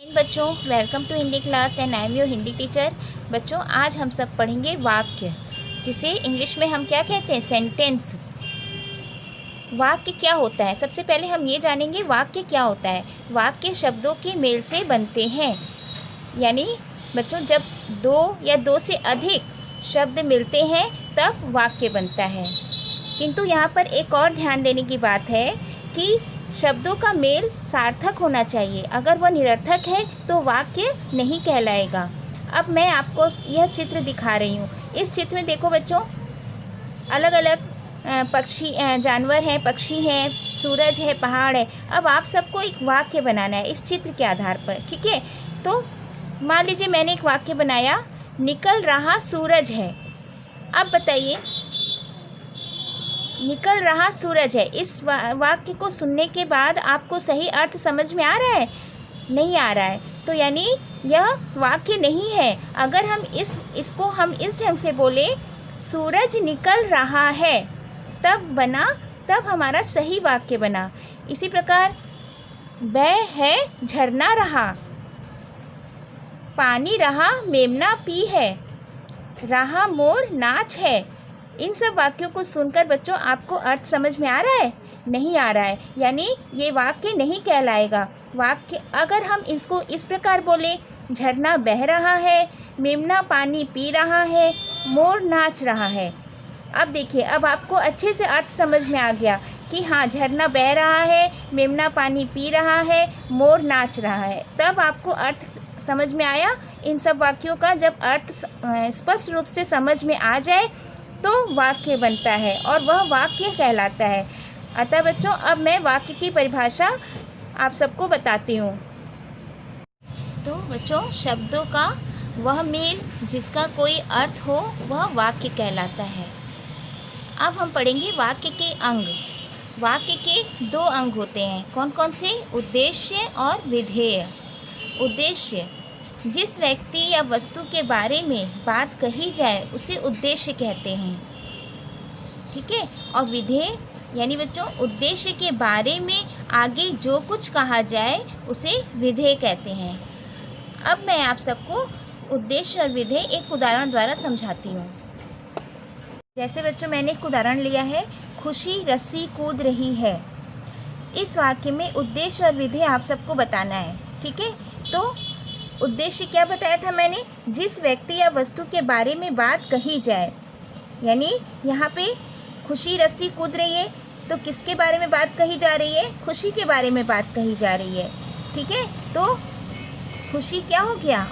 बच्चों, welcome to Hindi class and I am your Hindi teacher. बच्चों, आज हम सब पढ़ेंगे वाक्य, जिसे इंग्लिश में हम क्या कहते हैं, सेंटेंस। वाक्य क्या होता है, सबसे पहले हम ये जानेंगे वाक्य क्या होता है। वाक्य शब्दों के मेल से बनते हैं, यानी बच्चों जब दो या दो से अधिक शब्द मिलते हैं तब वाक्य बनता है। किंतु यहाँ पर एक और ध्यान देने की बात है कि शब्दों का मेल सार्थक होना चाहिए। अगर वह निरर्थक है तो वाक्य नहीं कहलाएगा। अब मैं आपको यह चित्र दिखा रही हूँ। इस चित्र में देखो बच्चों, अलग अलग पक्षी जानवर हैं, पक्षी हैं, सूरज है, पहाड़ है। अब आप सबको एक वाक्य बनाना है इस चित्र के आधार पर, ठीक है। तो मान लीजिए मैंने एक वाक्य बनाया, निकल रहा सूरज है। अब बताइए, निकल रहा सूरज है, इस वाक्य को सुनने के बाद आपको सही अर्थ समझ में आ रहा है? नहीं आ रहा है, तो यानी यह वाक्य नहीं है। अगर हम इसको हम इस ढंग से बोले, सूरज निकल रहा है, तब हमारा सही वाक्य बना। इसी प्रकार, बह है झरना रहा, पानी रहा मेमना पी है, रहा मोर नाच है। इन सब वाक्यों को सुनकर बच्चों आपको अर्थ समझ में आ रहा है? नहीं आ रहा है, यानी ये वाक्य नहीं कहलाएगा। वाक्य अगर हम इसको इस प्रकार बोले, झरना बह रहा है, मेमना पानी पी रहा है, मोर नाच रहा है। अब देखिए, अब आपको अच्छे से अर्थ समझ में आ गया कि हाँ, झरना बह रहा है, मेमना पानी पी रहा है, मोर नाच रहा है। तब आपको अर्थ समझ में आया इन सब वाक्यों का। जब अर्थ स्पष्ट रूप से समझ में आ जाए तो वाक्य बनता है और वह वाक्य कहलाता है। अतः बच्चों, अब मैं वाक्य की परिभाषा आप सबको बताती हूँ। तो बच्चों, शब्दों का वह मेल जिसका कोई अर्थ हो वह वाक्य कहलाता है। अब हम पढ़ेंगे वाक्य के अंग। वाक्य के दो अंग होते हैं, कौन कौन से? उद्देश्य और विधेय। उद्देश्य, जिस व्यक्ति या वस्तु के बारे में बात कही जाए उसे उद्देश्य कहते हैं, ठीक है। और विधेय यानी बच्चों, उद्देश्य के बारे में आगे जो कुछ कहा जाए उसे विधेय कहते हैं। अब मैं आप सबको उद्देश्य और विधेय एक उदाहरण द्वारा समझाती हूँ। जैसे बच्चों, मैंने एक उदाहरण लिया है, खुशी रस्सी कूद रही है। इस वाक्य में उद्देश्य और विधेय आप सबको बताना है, ठीक है। तो उद्देश्य क्या बताया था मैंने? जिस व्यक्ति या वस्तु के बारे में बात कही जाए, यानी यहाँ पे खुशी रस्सी कूद रही है, तो किसके बारे में बात कही जा रही है? खुशी के बारे में बात कही जा रही है, ठीक है। तो खुशी क्या हो गया?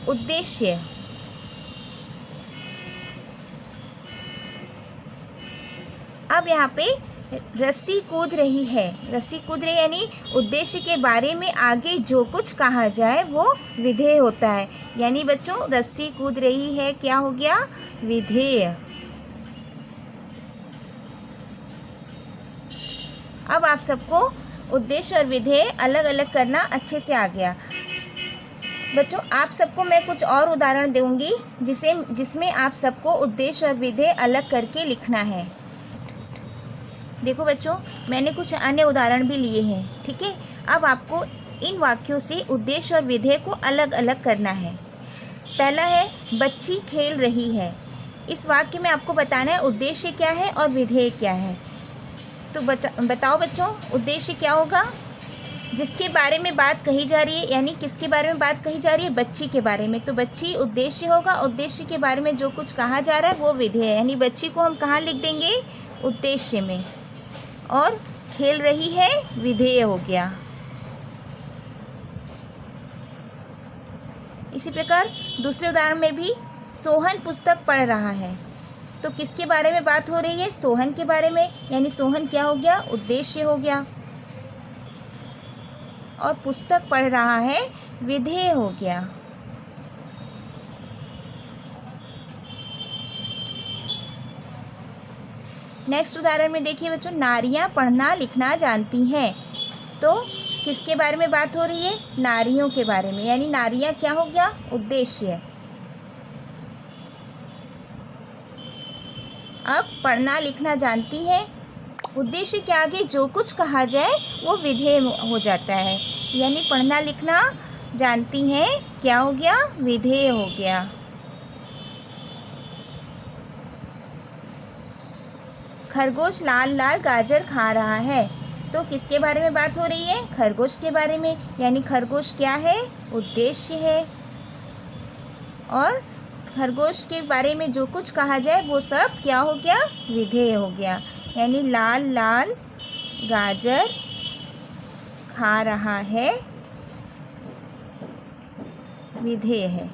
उद्देश्य। अब यहाँ पे रस्सी कूद रही है, रस्सी कूद रही यानी उद्देश्य के बारे में आगे जो कुछ कहा जाए वो विधेय होता है। यानी बच्चों, रस्सी कूद रही है क्या हो गया? विधेय। अब आप सबको उद्देश्य और विधेय अलग अलग करना अच्छे से आ गया। बच्चों, आप सबको मैं कुछ और उदाहरण दूंगी जिसमें आप सबको उद्देश्य और विधेय अलग करके लिखना है। देखो बच्चों, मैंने कुछ अन्य उदाहरण भी लिए हैं, ठीक है। अब आपको इन वाक्यों से उद्देश्य और विधेय को अलग अलग करना है। पहला है, बच्ची खेल रही है। इस वाक्य में आपको बताना है उद्देश्य क्या है और विधेय क्या है। तो बताओ बच्चों, उद्देश्य क्या होगा? जिसके बारे में बात कही जा रही है, यानी किसके बारे में बात कही जा रही है? बच्ची के बारे में, तो बच्ची उद्देश्य होगा। उद्देश्य के बारे में जो कुछ कहा जा रहा है वो विधेय है, यानी बच्ची को हम कहाँ लिख देंगे? उद्देश्य में। और खेल रही है विधेय हो गया। इसी प्रकार दूसरे उदाहरण में भी, सोहन पुस्तक पढ़ रहा है, तो किसके बारे में बात हो रही है? सोहन के बारे में, यानी सोहन क्या हो गया? उद्देश्य हो गया। और पुस्तक पढ़ रहा है विधेय हो गया। नेक्स्ट उदाहरण में देखिए बच्चों, नारियां पढ़ना लिखना जानती हैं, तो किसके बारे में बात हो रही है? नारियों के बारे में, यानी नारियां क्या हो गया? उद्देश्य। अब पढ़ना लिखना जानती है, उद्देश्य के आगे जो कुछ कहा जाए वो विधेय हो जाता है, यानी पढ़ना लिखना जानती हैं क्या हो गया? विधेय हो गया। खरगोश लाल लाल गाजर खा रहा है। तो किसके बारे में बात हो रही है? खरगोश के बारे में। यानी खरगोश क्या है? उद्देश्य है। और खरगोश के बारे में जो कुछ कहा जाए वो सब क्या हो गया? विधेय हो गया। यानी लाल लाल गाजर खा रहा है, विधेय है।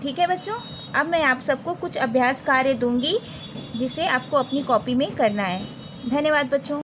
ठीक है बच्चों, अब मैं आप सबको कुछ अभ्यास कार्य दूंगी जिसे आपको अपनी कॉपी में करना है। धन्यवाद बच्चों।